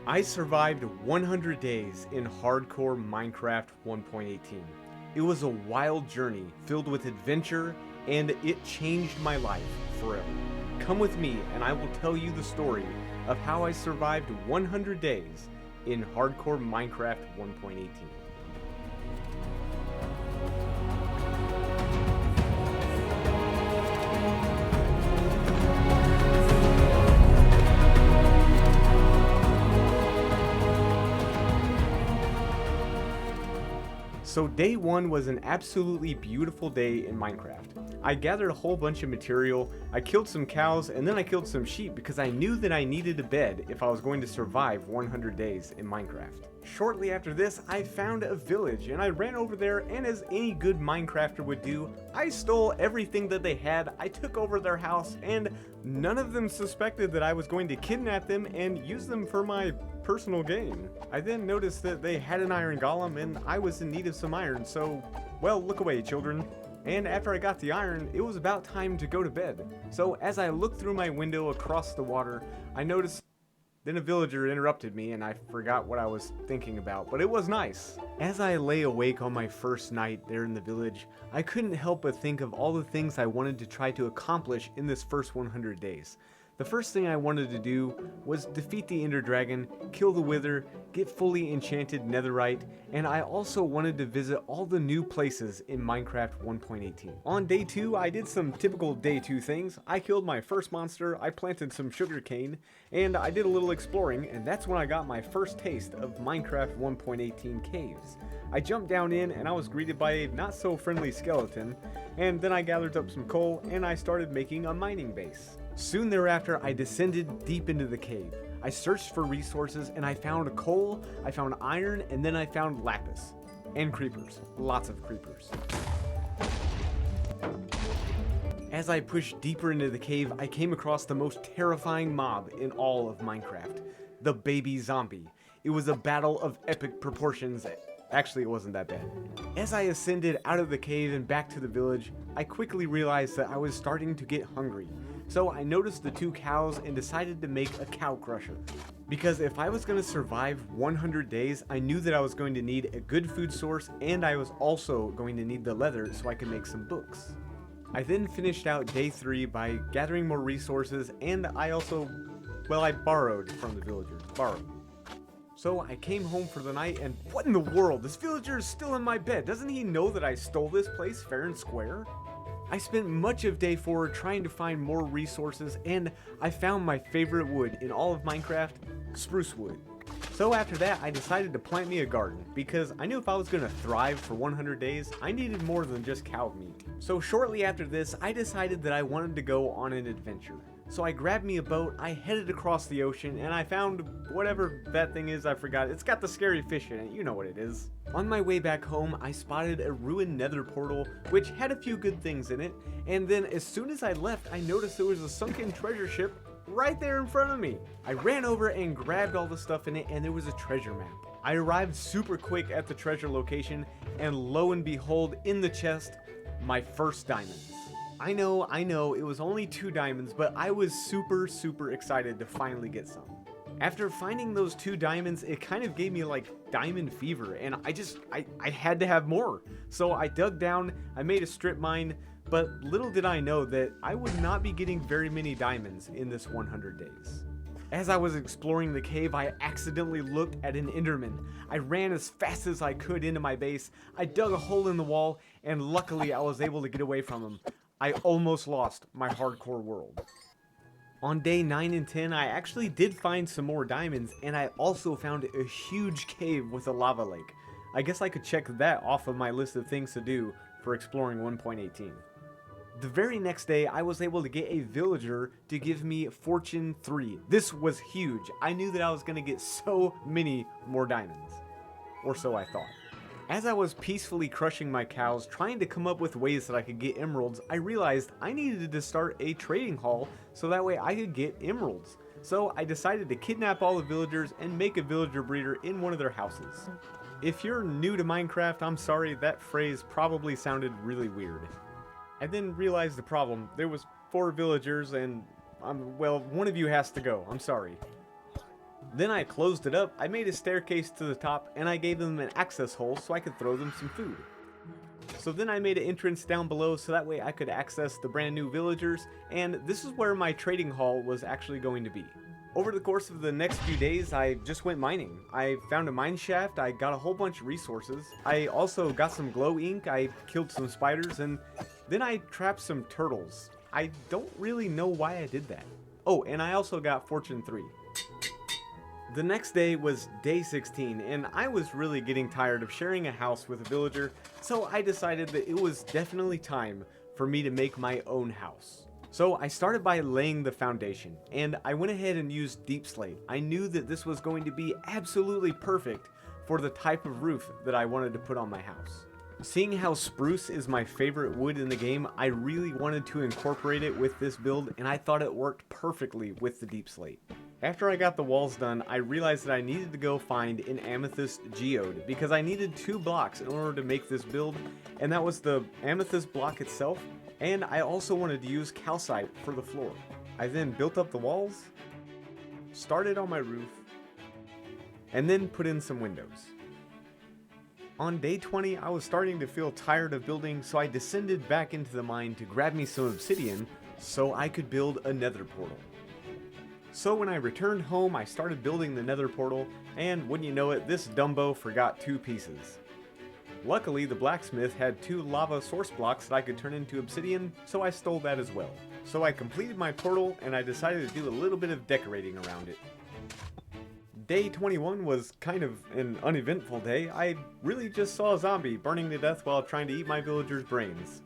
I survived 100 days in hardcore Minecraft 1.18. It was a wild journey filled with adventure, and it changed my life forever. Come with me and I will tell you the story of how I survived 100 days in hardcore Minecraft 1.18. So day one was an absolutely beautiful day in Minecraft. I gathered a whole bunch of material, I killed some cows, and then I killed some sheep because I knew that I needed a bed if I was going to survive 100 days in Minecraft. Shortly after this, I found a village and I ran over there, and as any good Minecrafter would do, I stole everything that they had, I took over their house, and none of them suspected that I was going to kidnap them and use them for my personal gain. I then noticed that they had an iron golem and I was in need of some iron, so, well, look away, children. And after I got the iron, it was about time to go to bed. So as I looked through my window across the water, I noticed then a villager interrupted me and I forgot what I was thinking about, but it was nice. As I lay awake on my first night there in the village, I couldn't help but think of all the things I wanted to try to accomplish in this first 100 days. The first thing I wanted to do was defeat the Ender Dragon, kill the Wither, get fully enchanted netherite, and I also wanted to visit all the new places in Minecraft 1.18. On day 2, I did some typical day 2 things. I killed my first monster, I planted some sugarcane, and I did a little exploring, and that's when I got my first taste of Minecraft 1.18 caves. I jumped down in and I was greeted by a not so friendly skeleton, and then I gathered up some coal and I started making a mining base. Soon thereafter, I descended deep into the cave. I searched for resources and I found coal, I found iron, and then I found lapis. And creepers. Lots of creepers. As I pushed deeper into the cave, I came across the most terrifying mob in all of Minecraft. The baby zombie. It was a battle of epic proportions. Actually, it wasn't that bad. As I ascended out of the cave and back to the village, I quickly realized that I was starting to get hungry. So I noticed the 2 cows and decided to make a cow crusher. Because if I was going to survive 100 days, I knew that I was going to need a good food source, and I was also going to need the leather so I could make some books. I then finished out day 3 by gathering more resources, and I borrowed from the villagers. So I came home for the night, and what in the world? This villager is still in my bed. Doesn't he know that I stole this place fair and square? I spent much of day 4 trying to find more resources, and I found my favorite wood in all of Minecraft, spruce wood. So after that, I decided to plant me a garden, because I knew if I was going to thrive for 100 days, I needed more than just cow meat. So shortly after this, I decided that I wanted to go on an adventure. So I grabbed me a boat, I headed across the ocean, and I found whatever that thing is, I forgot. It's got the scary fish in it, you know what it is. On my way back home, I spotted a ruined nether portal, which had a few good things in it, and then as soon as I left, I noticed there was a sunken treasure ship right there in front of me. I ran over and grabbed all the stuff in it, and there was a treasure map. I arrived super quick at the treasure location, and lo and behold, in the chest, my first diamonds. I know, it was only 2 diamonds, but I was super excited to finally get some. After finding those 2 diamonds, it kind of gave me like diamond fever, and I had to have more. So I dug down, I made a strip mine, but little did I know that I would not be getting very many diamonds in this 100 days. As I was exploring the cave, I accidentally looked at an enderman. I ran as fast as I could into my base, I dug a hole in the wall, and luckily I was able to get away from him. I almost lost my hardcore world. On day 9 and 10, I actually did find some more diamonds, and I also found a huge cave with a lava lake. I guess I could check that off of my list of things to do for exploring 1.18. The very next day, I was able to get a villager to give me Fortune 3. This was huge. I knew that I was going to get so many more diamonds. Or so I thought. As I was peacefully crushing my cows, trying to come up with ways that I could get emeralds, I realized I needed to start a trading hall so that way I could get emeralds. So I decided to kidnap all the villagers and make a villager breeder in one of their houses. If you're new to Minecraft, I'm sorry, that phrase probably sounded really weird. I then realized the problem. There was 4 villagers and, one of you has to go. I'm sorry. Then I closed it up, I made a staircase to the top, and I gave them an access hole so I could throw them some food. So then I made an entrance down below so that way I could access the brand new villagers, and this is where my trading hall was actually going to be. Over the course of the next few days, I just went mining. I found a mine shaft, I got a whole bunch of resources. I also got some glow ink, I killed some spiders, and then I trapped some turtles. I don't really know why I did that. Oh, and I also got Fortune 3. The next day was day 16, and I was really getting tired of sharing a house with a villager, so I decided that it was definitely time for me to make my own house. So I started by laying the foundation, and I went ahead and used deep slate. I knew that this was going to be absolutely perfect for the type of roof that I wanted to put on my house. Seeing how spruce is my favorite wood in the game, I really wanted to incorporate it with this build, and I thought it worked perfectly with the deep slate. After I got the walls done, I realized that I needed to go find an amethyst geode because I needed 2 blocks in order to make this build, and that was the amethyst block itself, and I also wanted to use calcite for the floor. I then built up the walls, started on my roof, and then put in some windows. On day 20, I was starting to feel tired of building, so I descended back into the mine to grab me some obsidian so I could build a nether portal. So when I returned home, I started building the nether portal, and wouldn't you know it, this Dumbo forgot 2 pieces. Luckily, the blacksmith had 2 lava source blocks that I could turn into obsidian, so I stole that as well. So I completed my portal, and I decided to do a little bit of decorating around it. Day 21 was kind of an uneventful day. I really just saw a zombie burning to death while trying to eat my villagers' brains.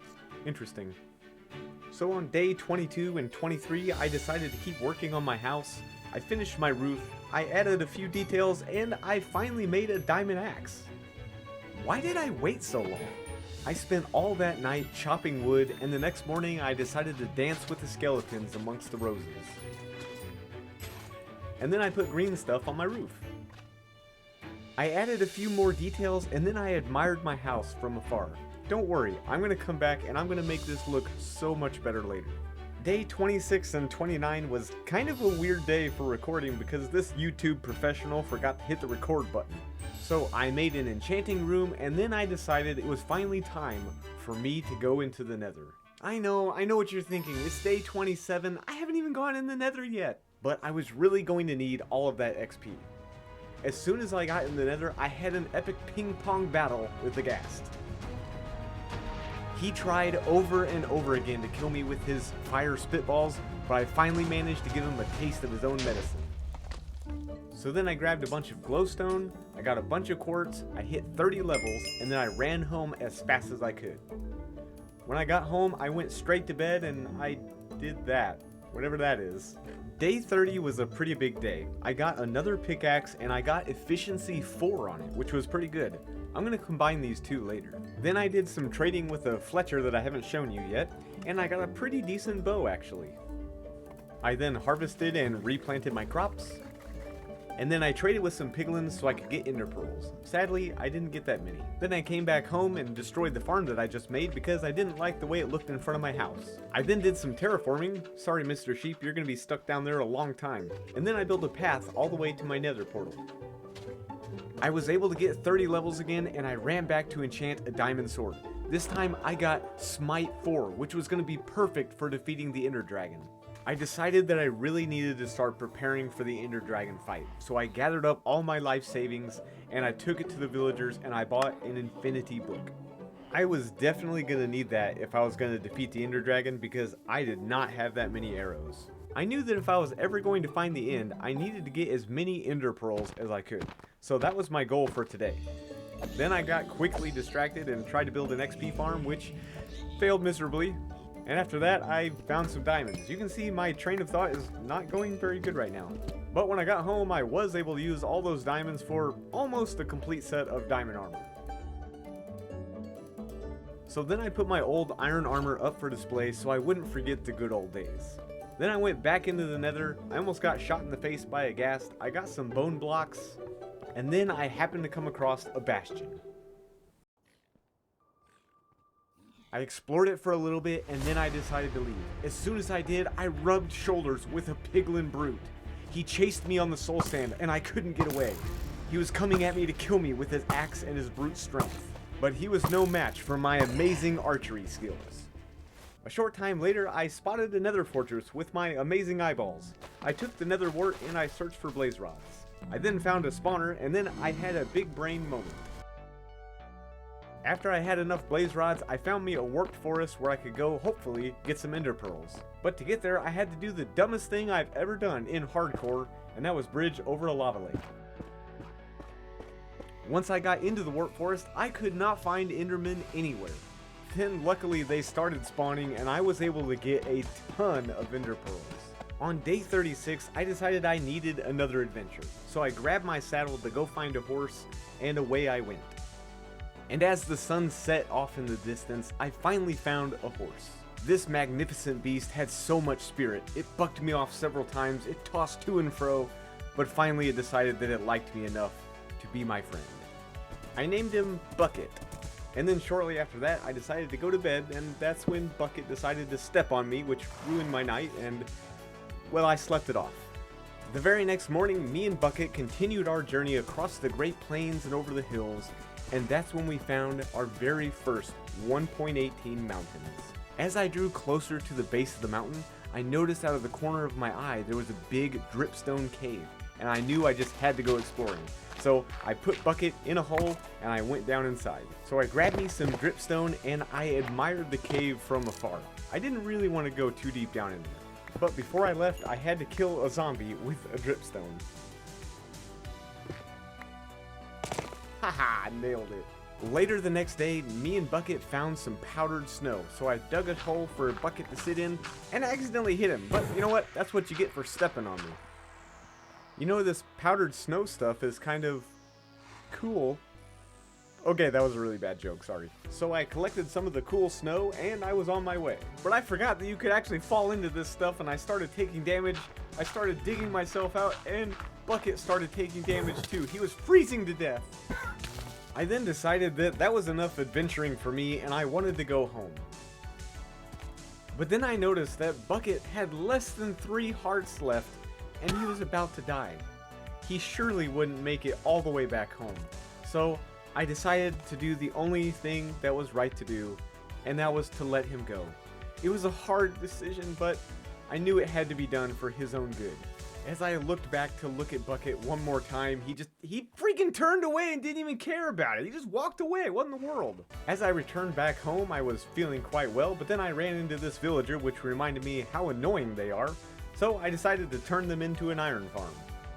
Interesting. So on day 22 and 23, I decided to keep working on my house. I finished my roof, I added a few details, and I finally made a diamond axe. Why did I wait so long? I spent all that night chopping wood, and the next morning I decided to dance with the skeletons amongst the roses. And then I put green stuff on my roof. I added a few more details, and then I admired my house from afar. Don't worry, I'm going to come back and I'm going to make this look so much better later. Day 26 and 29 was kind of a weird day for recording because this YouTube professional forgot to hit the record button. So I made an enchanting room, and then I decided it was finally time for me to go into the nether. I know what you're thinking. It's day 27, I haven't even gone in the nether yet. But I was really going to need all of that XP. As soon as I got in the nether, I had an epic ping pong battle with the ghast. He tried over and over again to kill me with his fire spitballs, but I finally managed to give him a taste of his own medicine. So then I grabbed a bunch of glowstone, I got a bunch of quartz, I hit 30 levels, and then I ran home as fast as I could. When I got home, I went straight to bed and I did that, whatever that is. Day 30 was a pretty big day. I got another pickaxe and I got efficiency 4 on it, which was pretty good. I'm going to combine these 2 later. Then I did some trading with a Fletcher that I haven't shown you yet, and I got a pretty decent bow actually. I then harvested and replanted my crops, and then I traded with some piglins so I could get ender pearls. Sadly, I didn't get that many. Then I came back home and destroyed the farm that I just made because I didn't like the way it looked in front of my house. I then did some terraforming. Sorry, Mr. Sheep, you're gonna be stuck down there a long time. And then I built a path all the way to my nether portal. I was able to get 30 levels again, and I ran back to enchant a diamond sword. This time I got Smite 4, which was gonna be perfect for defeating the Ender Dragon. I decided that I really needed to start preparing for the Ender Dragon fight, so I gathered up all my life savings and I took it to the villagers and I bought an infinity book. I was definitely going to need that if I was going to defeat the Ender Dragon because I did not have that many arrows. I knew that if I was ever going to find the end, I needed to get as many Ender Pearls as I could, so that was my goal for today. Then I got quickly distracted and tried to build an XP farm, which failed miserably. And after that, I found some diamonds. You can see my train of thought is not going very good right now. But when I got home, I was able to use all those diamonds for almost a complete set of diamond armor. So then I put my old iron armor up for display so I wouldn't forget the good old days. Then I went back into the nether. I almost got shot in the face by a ghast. I got some bone blocks. And then I happened to come across a bastion. I explored it for a little bit, and then I decided to leave. As soon as I did, I rubbed shoulders with a piglin brute. He chased me on the soul sand, and I couldn't get away. He was coming at me to kill me with his axe and his brute strength. But he was no match for my amazing archery skills. A short time later, I spotted a nether fortress with my amazing eyeballs. I took the nether wart and I searched for blaze rods. I then found a spawner, and then I had a big brain moment. After I had enough blaze rods, I found me a warped forest where I could go, hopefully, get some ender pearls. But to get there, I had to do the dumbest thing I've ever done in hardcore, and that was bridge over a lava lake. Once I got into the warped forest, I could not find endermen anywhere. Then luckily they started spawning, and I was able to get a ton of ender pearls. On day 36, I decided I needed another adventure, so I grabbed my saddle to go find a horse, and away I went. And as the sun set off in the distance, I finally found a horse. This magnificent beast had so much spirit. It bucked me off several times, it tossed to and fro, but finally it decided that it liked me enough to be my friend. I named him Bucket, and then shortly after that I decided to go to bed, and that's when Bucket decided to step on me, which ruined my night, and well, I slept it off. The very next morning, me and Bucket continued our journey across the Great Plains and over the hills, and that's when we found our very first 1.18 mountains. As I drew closer to the base of the mountain, I noticed out of the corner of my eye there was a big dripstone cave, and I knew I just had to go exploring. So I put Bucket in a hole and I went down inside. So I grabbed me some dripstone and I admired the cave from afar. I didn't really want to go too deep down in there. But before I left, I had to kill a zombie with a dripstone. Haha, nailed it. Later the next day, me and Bucket found some powdered snow, so I dug a hole for Bucket to sit in, and I accidentally hit him, but you know what? That's what you get for stepping on me. You know, this powdered snow stuff is kind of cool. Okay, that was a really bad joke, sorry. So I collected some of the cool snow, and I was on my way. But I forgot that you could actually fall into this stuff, and I started taking damage. I started digging myself out, and Bucket started taking damage too. He was freezing to death. I then decided that that was enough adventuring for me, and I wanted to go home. But then I noticed that Bucket had less than 3 hearts left, and he was about to die. He surely wouldn't make it all the way back home. So I decided to do the only thing that was right to do, and that was to let him go. It was a hard decision, but I knew it had to be done for his own good. As I looked back to look at Bucket one more time, he freaking turned away and didn't even care about it. He just walked away. What in the world? As I returned back home, I was feeling quite well, but then I ran into this villager, which reminded me how annoying they are. So I decided to turn them into an iron farm.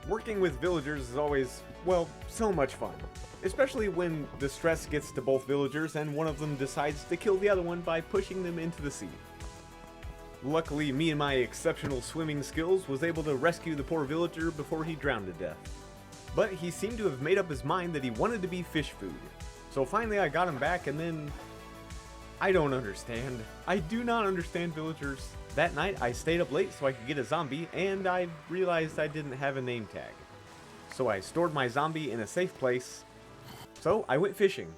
Working with villagers is always, well, so much fun. Especially when the stress gets to both villagers and one of them decides to kill the other one by pushing them into the sea. Luckily, me and my exceptional swimming skills was able to rescue the poor villager before he drowned to death. But he seemed to have made up his mind that he wanted to be fish food. So finally I got him back, and then I don't understand. I do not understand villagers. That night I stayed up late so I could get a zombie, and I realized I didn't have a name tag. So I stored my zombie in a safe place. So I went fishing.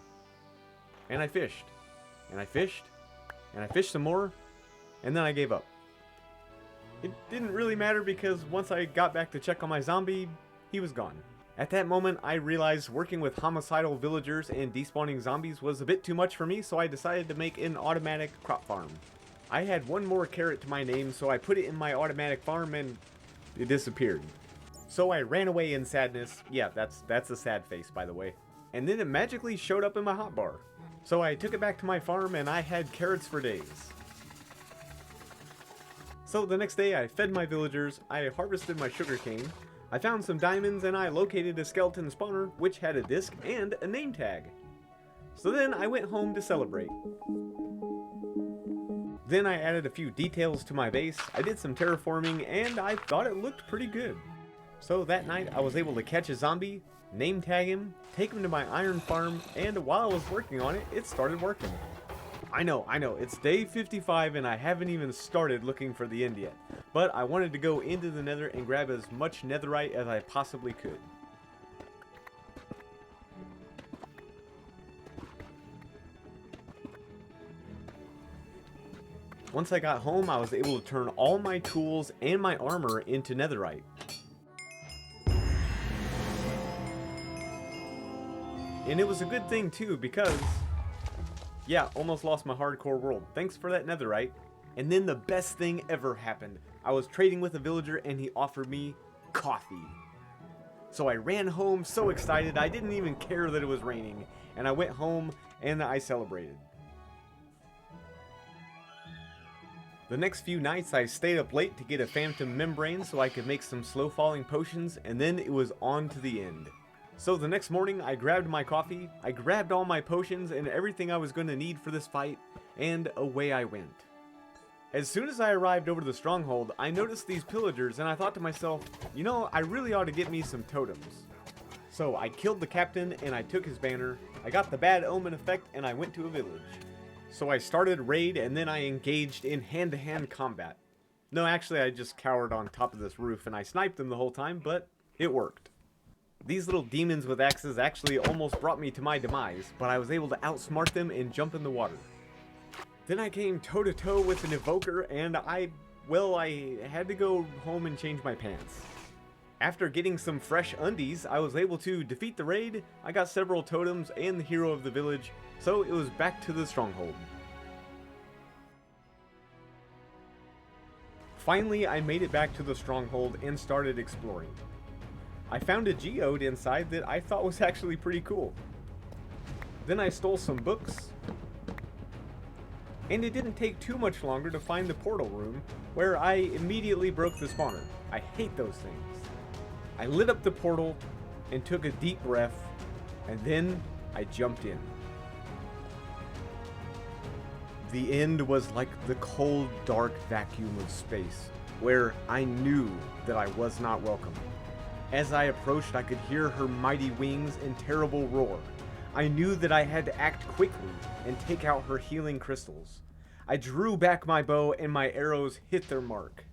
And I fished. And I fished. And I fished some more. And then I gave up. It didn't really matter because once I got back to check on my zombie, he was gone. At that moment, I realized working with homicidal villagers and despawning zombies was a bit too much for me, so I decided to make an automatic crop farm. I had one more carrot to my name, so I put it in my automatic farm and it disappeared. So I ran away in sadness. Yeah, that's a sad face, by the way. And then it magically showed up in my hotbar. So I took it back to my farm and I had carrots for days. So the next day I fed my villagers, I harvested my sugarcane, I found some diamonds, and I located a skeleton spawner which had a disc and a name tag. So then I went home to celebrate. Then I added a few details to my base, I did some terraforming, and I thought it looked pretty good. So that night I was able to catch a zombie, name tag him, take him to my iron farm, and while I was working on it, it started working. I know, it's day 55 and I haven't even started looking for the end yet, but I wanted to go into the nether and grab as much netherite as I possibly could. Once I got home, I was able to turn all my tools and my armor into netherite. And it was a good thing too, because, yeah, almost lost my hardcore world. Thanks for that netherite. And then the best thing ever happened. I was trading with a villager and he offered me coffee. So I ran home so excited, I didn't even care that it was raining. And I went home and I celebrated. The next few nights I stayed up late to get a phantom membrane so I could make some slow falling potions, and then it was on to the end. So the next morning I grabbed my coffee, I grabbed all my potions and everything I was going to need for this fight, and away I went. As soon as I arrived over the stronghold, I noticed these pillagers and I thought to myself, you know, I really ought to get me some totems. So I killed the captain and I took his banner, I got the bad omen effect and I went to a village. So I started raid and then I engaged in hand-to-hand combat. No, actually I just cowered on top of this roof and I sniped them the whole time, but it worked. These little demons with axes actually almost brought me to my demise, but I was able to outsmart them and jump in the water. Then I came toe-to-toe with an evoker and I had to go home and change my pants. After getting some fresh undies, I was able to defeat the raid, I got several totems and the hero of the village, so it was back to the stronghold. Finally, I made it back to the stronghold and started exploring. I found a geode inside that I thought was actually pretty cool. Then I stole some books, and it didn't take too much longer to find the portal room, where I immediately broke the spawner. I hate those things. I lit up the portal and took a deep breath, and then I jumped in. The end was like the cold, dark vacuum of space, where I knew that I was not welcome. As I approached, I could hear her mighty wings and terrible roar. I knew that I had to act quickly and take out her healing crystals. I drew back my bow and my arrows hit their mark.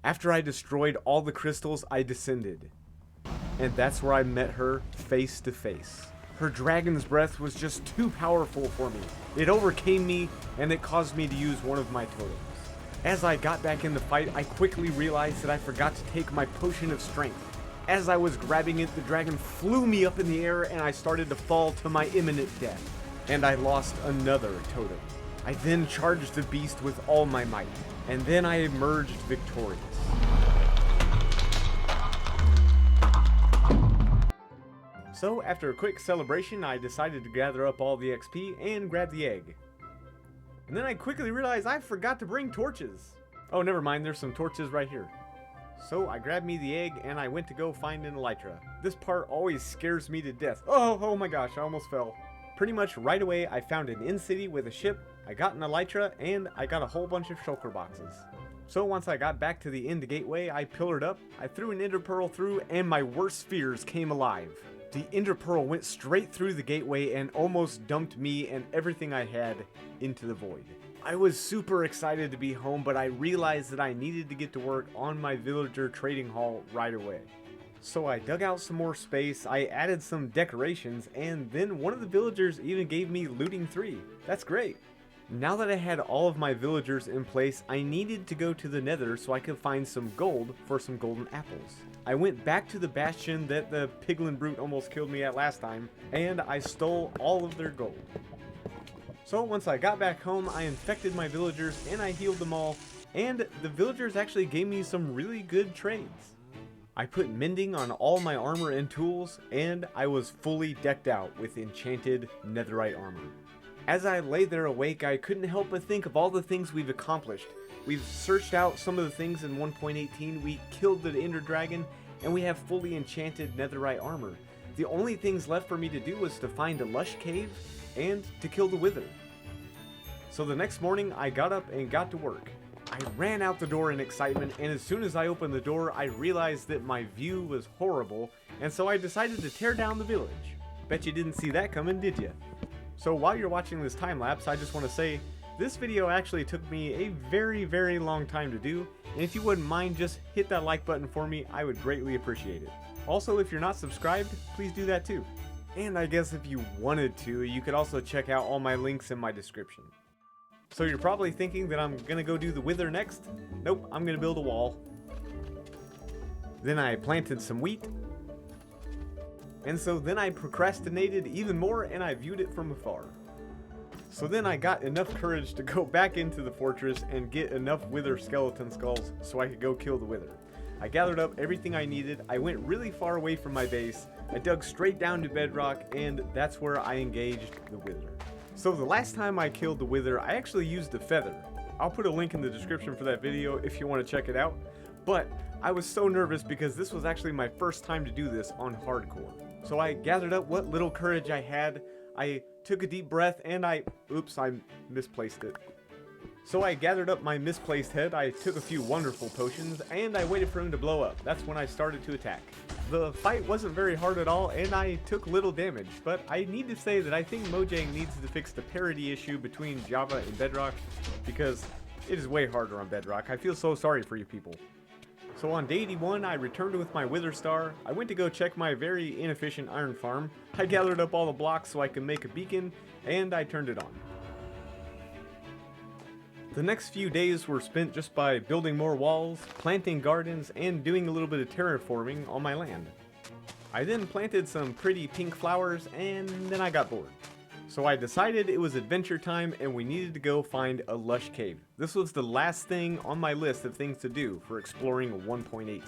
After I destroyed all the crystals, I descended. And that's where I met her face to face. Her dragon's breath was just too powerful for me. It overcame me and it caused me to use one of my totems. As I got back in the fight, I quickly realized that I forgot to take my potion of strength. As I was grabbing it, the dragon flew me up in the air and I started to fall to my imminent death. And I lost another totem. I then charged the beast with all my might, and then I emerged victorious. So after a quick celebration, I decided to gather up all the XP and grab the egg. And then I quickly realized I forgot to bring torches. Oh, never mind, there's some torches right here. So I grabbed me the egg and I went to go find an elytra. This part always scares me to death. Oh my gosh, I almost fell. Pretty much right away, I found an inn city with a ship, I got an elytra, and I got a whole bunch of shulker boxes. So once I got back to the end gateway, I pillared up, I threw an ender pearl through, and my worst fears came alive. The ender pearl went straight through the gateway and almost dumped me and everything I had into the void. I was super excited to be home, but I realized that I needed to get to work on my villager trading hall right away. So I dug out some more space, I added some decorations, and then one of the villagers even gave me looting 3. That's great. Now that I had all of my villagers in place, I needed to go to the Nether so I could find some gold for some golden apples. I went back to the bastion that the piglin brute almost killed me at last time, and I stole all of their gold. So once I got back home, I infected my villagers and I healed them all, and the villagers actually gave me some really good trades. I put mending on all my armor and tools, and I was fully decked out with enchanted netherite armor. As I lay there awake, I couldn't help but think of all the things we've accomplished. We've searched out some of the things in 1.18, we killed the ender dragon, and we have fully enchanted netherite armor. The only things left for me to do was to find a lush cave and to kill the wither. So the next morning, I got up and got to work. I ran out the door in excitement, and as soon as I opened the door, I realized that my view was horrible, and so I decided to tear down the village. Bet you didn't see that coming, did you? So while you're watching this time lapse, I just want to say, this video actually took me a very long time to do, and if you wouldn't mind, just hit that like button for me, I would greatly appreciate it. Also, if you're not subscribed, please do that too. And I guess if you wanted to, you could also check out all my links in my description. So you're probably thinking that I'm gonna go do the wither next? Nope, I'm gonna build a wall. Then I planted some wheat. And so then I procrastinated even more and I viewed it from afar. So then I got enough courage to go back into the fortress and get enough wither skeleton skulls so I could go kill the wither. I gathered up everything I needed, I went really far away from my base, I dug straight down to bedrock, and that's where I engaged the wither. So the last time I killed the wither, I actually used a feather. I'll put a link in the description for that video if you want to check it out. But I was so nervous because this was actually my first time to do this on hardcore. So I gathered up what little courage I had, I took a deep breath, and I misplaced it. So I gathered up my misplaced head, I took a few wonderful potions, and I waited for him to blow up. That's when I started to attack. The fight wasn't very hard at all, and I took little damage, but I need to say that I think Mojang needs to fix the parity issue between Java and Bedrock, because it is way harder on Bedrock. I feel so sorry for you people. So on day 81, I returned with my Wither Star. I went to go check my very inefficient iron farm. I gathered up all the blocks so I could make a beacon, and I turned it on. The next few days were spent just by building more walls, planting gardens, and doing a little bit of terraforming on my land. I then planted some pretty pink flowers, and then I got bored. So I decided it was adventure time and we needed to go find a lush cave. This was the last thing on my list of things to do for exploring 1.18.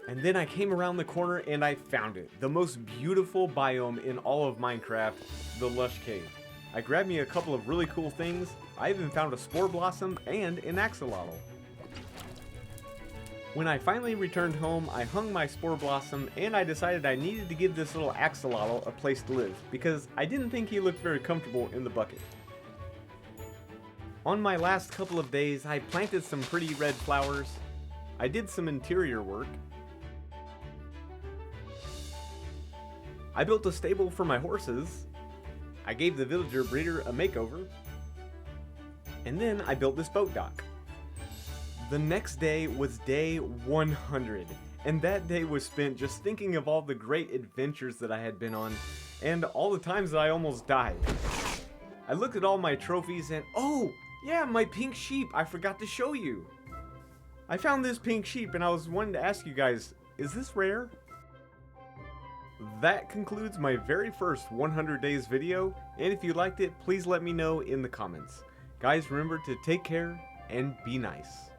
And then I came around the corner and I found it. The most beautiful biome in all of Minecraft, the lush cave. I grabbed me a couple of really cool things. I even found a spore blossom and an axolotl. When I finally returned home, I hung my spore blossom and I decided I needed to give this little axolotl a place to live because I didn't think he looked very comfortable in the bucket. On my last couple of days, I planted some pretty red flowers. I did some interior work. I built a stable for my horses. I gave the villager breeder a makeover. And then I built this boat dock. The next day was day 100, and that day was spent just thinking of all the great adventures that I had been on, and all the times that I almost died. I looked at all my trophies and, oh, yeah, my pink sheep, I forgot to show you. I found this pink sheep and I was wanting to ask you guys, is this rare? That concludes my very first 100 days video, and if you liked it, please let me know in the comments. Guys, remember to take care and be nice.